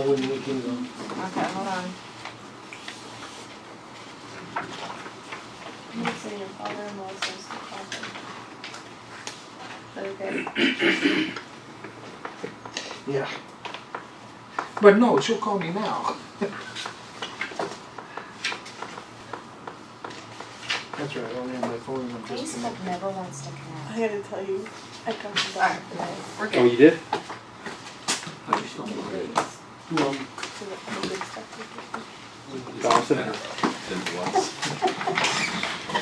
when we can go. Okay, hold on. You say your father-in-law says to call him. Okay. Yeah. But no, she'll call me now. That's right, I don't have my phone, I'm just Facebook never wants to connect. I gotta tell you, I come from back today. We're Oh, good. you did? I just don't know it. Well, So the big stuff. Dawson? Did once.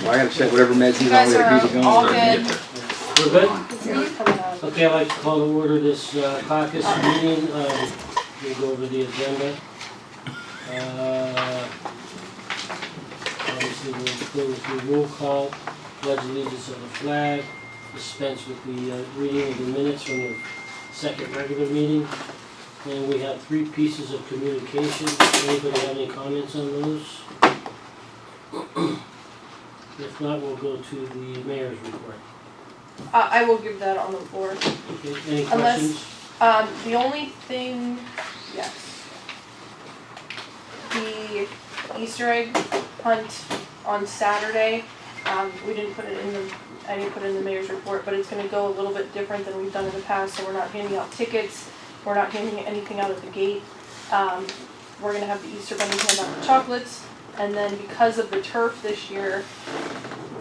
Well, I gotta check whatever meds You he's on guys with are to keep it going. all Starting to good. get there. we're good? It's coming out. Okay, I'd like to call to order this caucus meeting. We'll go over the agenda. Obviously, we'll go with the roll call, pledge allegiance of the flag, dispense with the reading of the minutes from the second regular meeting. And we have 3 pieces of communication. Anybody have any comments on those? If not, we'll go to the mayor's report. I will give that on the floor. Okay, any Unless- questions? The only thing, yes. The Easter egg hunt on Saturday, we didn't put it in the, I didn't put it in the mayor's report, but it's gonna go a little bit different than we've done in the past, so we're not handing out tickets, we're not handing anything out at the gate. We're gonna have the Easter bunny hand out the chocolates, and then because of the turf this year,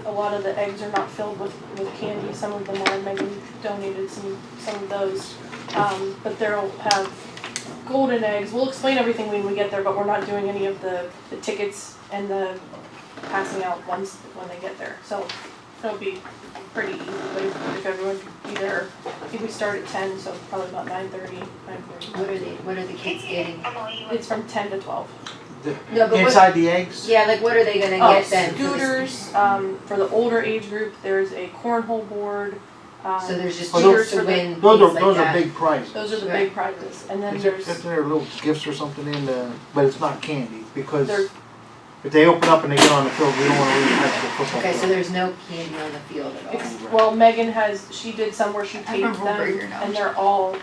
a lot of the eggs are not filled with candy, some of them are. Megan donated some of those. But they'll have golden eggs. We'll explain everything when we get there, but we're not doing any of the tickets and the passing out ones when they get there. So it'll be pretty easy, but if everyone can be there, I think we start at 10, so probably about 9:30, 9:40. What are the kids getting? It's from 10 to 12. No, but what, Inside the eggs? yeah, like what are they gonna Oh, get then? scooters, for the older age group, there's a cornhole board. So there's just Oh, scooters those- to win, Those things like are that. big prizes. Those are the Right. big prizes, and then Is there's, there little gifts or something in the, but it's not candy, because There- if they open up and they get on the field, we don't wanna really have the football. Okay, so field. there's no candy on the field at all. well, Megan she did some where she taped them, and they're all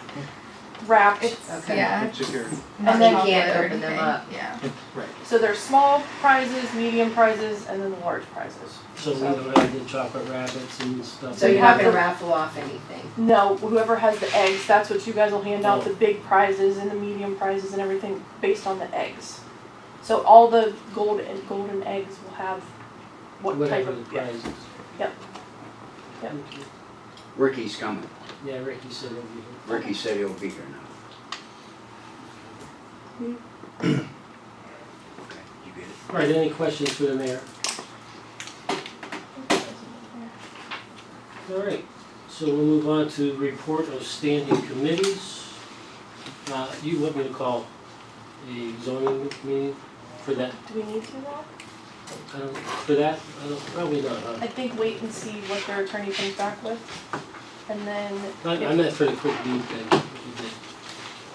wrapped. Okay. Yeah. It's secure. And then you can't or open them anything. up. Yeah. Right. So there's small prizes, medium prizes, and then the large prizes. So we don't have the chocolate rabbits and stuff. So you're you not have gonna the- raffle off anything? No, whoever has the eggs, that's what you guys will hand out, Oh. the big prizes and the medium prizes and everything based on the eggs. So all the golden eggs will have what type Whatever of, the yeah. prize is. Yep. Yep. Okay. Ricky's coming. Yeah, Ricky said he'll be here. Ricky said he'll be here now. Okay, you get it? All right, any questions for the mayor? All right, so we'll move on to report of standing committees. You want me to call a zoning meeting for that? Do we need to now? For that? Probably not, huh? I think wait and see what their attorney comes back with, and then. I meant for the quick deed thing. You did.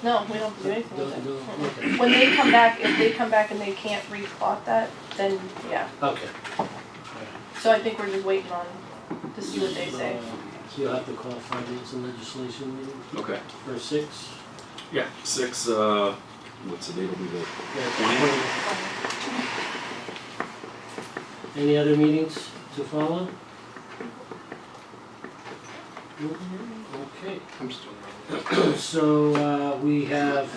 No, we don't have to do anything with it. No, okay. When they come back, if they come back and they can't replot that, then, yeah. Okay. So I think we're just waiting on, to see what they say. So you'll have to call finance and legislation meeting Okay. for 6? Yeah. 6, what's the date will be the Yeah. Any other meetings to follow? Okay. I'm still. So we have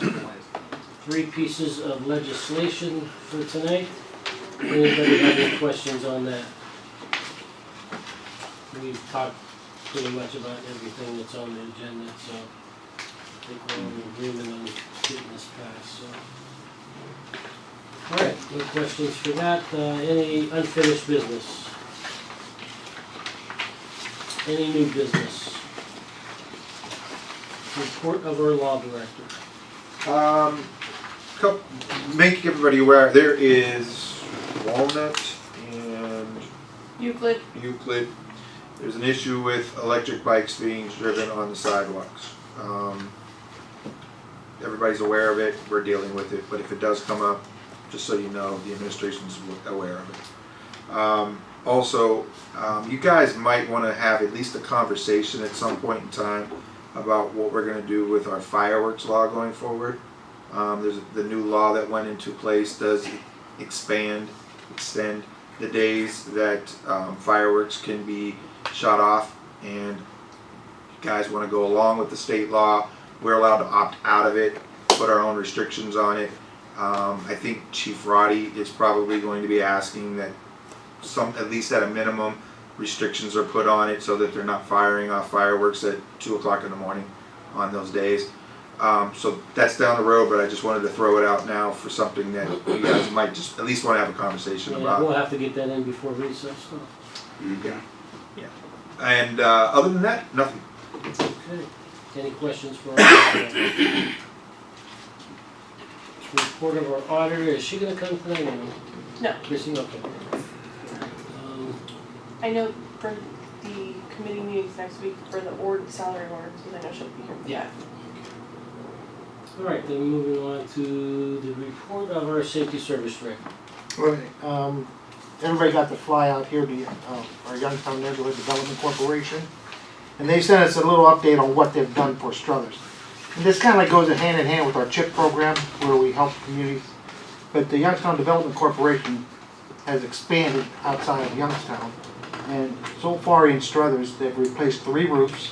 3 pieces of legislation for tonight. Anybody have any questions on that? We've talked pretty much about everything that's on the agenda, so I think we're all in agreement on getting this passed, so. All right, no questions for that. Any unfinished business? Any new business? Report of our law director. Make everybody aware, there is Walnut and Euclid, Euclid. There's an issue with electric bikes being driven on the sidewalks. Everybody's aware of it, we're dealing with it, but if it does come up, just so you know, the administration's aware of it. Also, you guys might want to have at least a conversation at some point in time about what we're going to do with our fireworks law going forward. There's the new law that went into place does extend the days that fireworks can be shot off, and guys want to go along with the state law, we're allowed to opt out of it, put our own restrictions on it. I think Chief Roddy is probably going to be asking that at least at a minimum, restrictions are put on it so that they're not firing off fireworks at 2 o'clock in the morning on those days. So that's down the road, but I just wanted to throw it out now for something that you guys might just at least want to have a conversation Yeah, about. we'll have to get that in before recess, so. Okay. And other than that, nothing. Okay. Any questions for our report of our auditor? Is she gonna come tonight? No. Chrissy, okay. I know for the committee meetings next week for the salary ordinances, I know she'll be here. Yeah. All right, then moving on to the report of our safety service director. Right, everybody got the fly out here to our Youngstown Neighborhood Development Corporation, and they sent us a little update on what they've done for Struthers. And this kind of like goes hand in hand with our CHIP program, where we help communities. But the Youngstown Development Corporation has expanded outside of Youngstown, and so far in Struthers, they've replaced 3 roofs,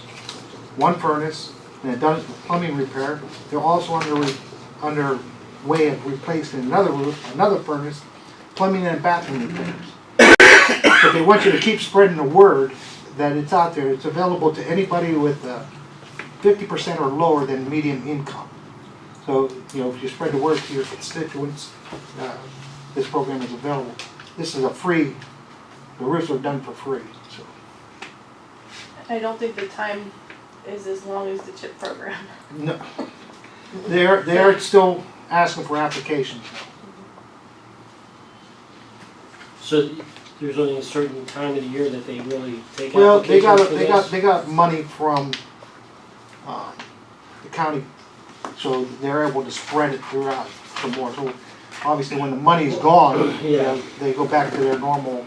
1 furnace, and they've done plumbing repair. They're also under way of replacing another roof, another furnace, plumbing and bathroom repairs. But they want you to keep spreading the word that it's out there. It's available to anybody with 50% or lower than median income. So, you know, if you spread the word to your constituents, this program is available. This is a free, the roofs are done for free, so. I don't think the time is as long as the CHIP program. No, they're still asking for applications. So there's only a certain time of the year that they really take Well, applications for this? they got money from the county, so they're able to spread it throughout some more. So obviously, when the money's gone, Yeah. they go back to their normal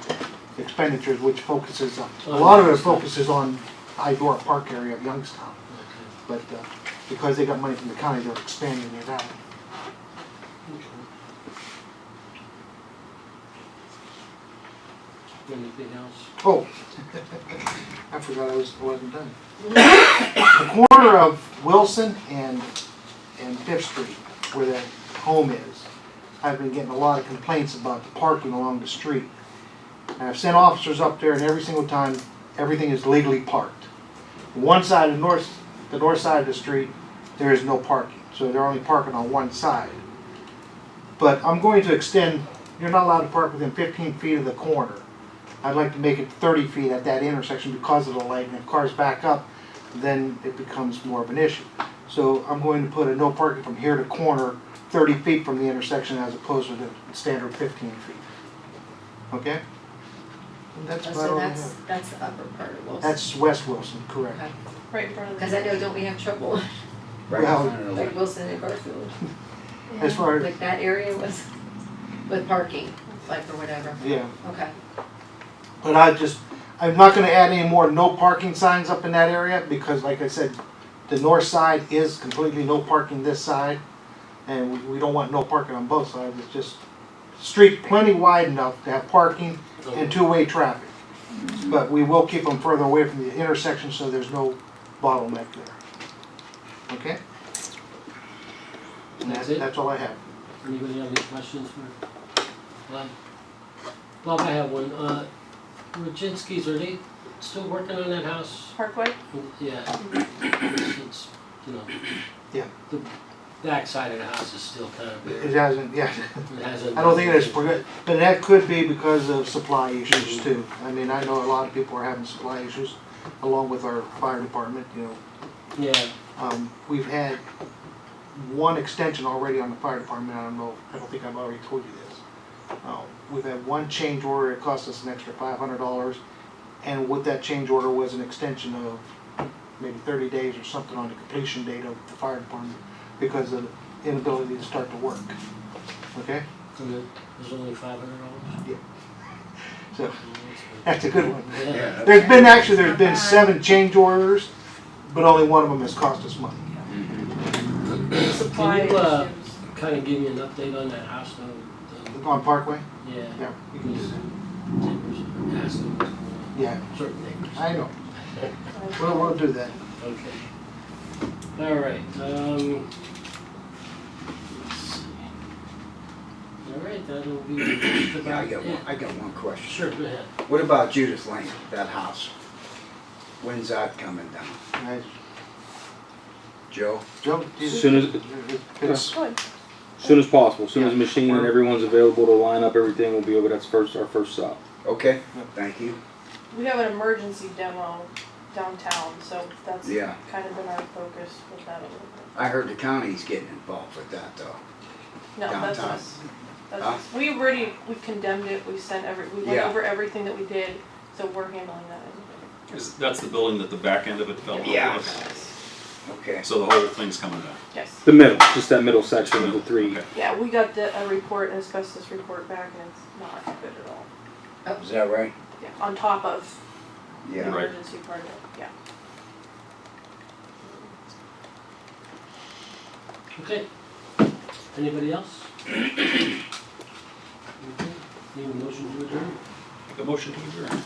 expenditures, which focuses on, a lot of it focuses on Idora Park area of Youngstown. But because they got money from the county, they're expanding it out. Anything else? Oh, I forgot I wasn't done. The corner of Wilson and Fifth Street, where that home is, I've been getting a lot of complaints about the parking along the street. And I've sent officers up there, and every single time, everything is legally parked. One side, the north side of the street, there is no parking, so they're only parking on one side. But I'm going to extend, you're not allowed to park within 15 feet of the corner. I'd like to make it 30 feet at that intersection because of the light, and if cars back up, then it becomes more of an issue. So I'm going to put a no parking from here to corner, 30 feet from the intersection as opposed to the standard 15 feet. Okay? And that's about So all I have. that's the upper part of Wilson. That's West Wilson, correct. Okay. Right in front of the. Because I know, don't we have trouble, Right Well, in front of the like Wilson and Garfield? As far as- Like that area was, with parking, like or whatever. Yeah. Okay. But I'm not gonna add any more no parking signs up in that area, because like I said, the north side is completely no parking this side, and we don't want no parking on both sides. It's just street plenty wide enough to have parking and two-way traffic. But we will keep them further away from the intersection so there's no bottleneck there. Okay? And That's it? that's all I have. Anybody have any questions for Bob? Bob, I have one. Rajinski's, are they still working on that house? Parkway? Yeah. It's, you know. Yeah. The back side of the house is still kind of It bare. hasn't, yeah. It hasn't. I don't think it is, but that could be because of supply issues too. I mean, I know a lot of people are having supply issues, along with our fire department, you know. Yeah. We've had one extension already on the fire department. I don't think I've already told you this. We've had one change order. It cost us an extra $500, and with that change order was an extension of maybe 30 days or something on the completion date of the fire department because of the inability to start to work. Okay? And there's only $500? Yeah. So that's a good one. Yeah. There's been 7 change orders, but only one of them has cost us money. Supply Can you, issues. kinda give me an update on that house though? On Parkway? Yeah, Yeah, we can do because that. neighbors are asking what's going on, Yeah, certain neighbors. I know. We'll do that. Okay. All right, let's see. All right, that'll be just Yeah, about it. I got one question. Sure, go ahead. What about Judith Lane, that house? When's that coming down? Nice. Joe? Joe? Soon as, Good. soon as possible, soon as the machine and everyone's available to line up everything, we'll be over, that's our first stop. Okay, thank you. We have an emergency demo downtown, so that's Yeah. kind of been our focus with that a little bit. I heard the county's getting involved with that though. No, that's Downtown. us. That's Huh? us. We condemned it, we went Yeah. over everything that we did, so we're handling that. That's the building that the back end of it fell off. Yeah. of. Okay. So the whole thing's coming down. Yes. The middle, just that middle section of the three. Okay. Yeah, we got a report, an asbestos report back, and it's not good at all. Is that right? Yeah, on top of the Yeah. Right. emergency part of it, yeah. Okay. Anybody else? Okay. Need a motion to adjourn? Make a motion to adjourn.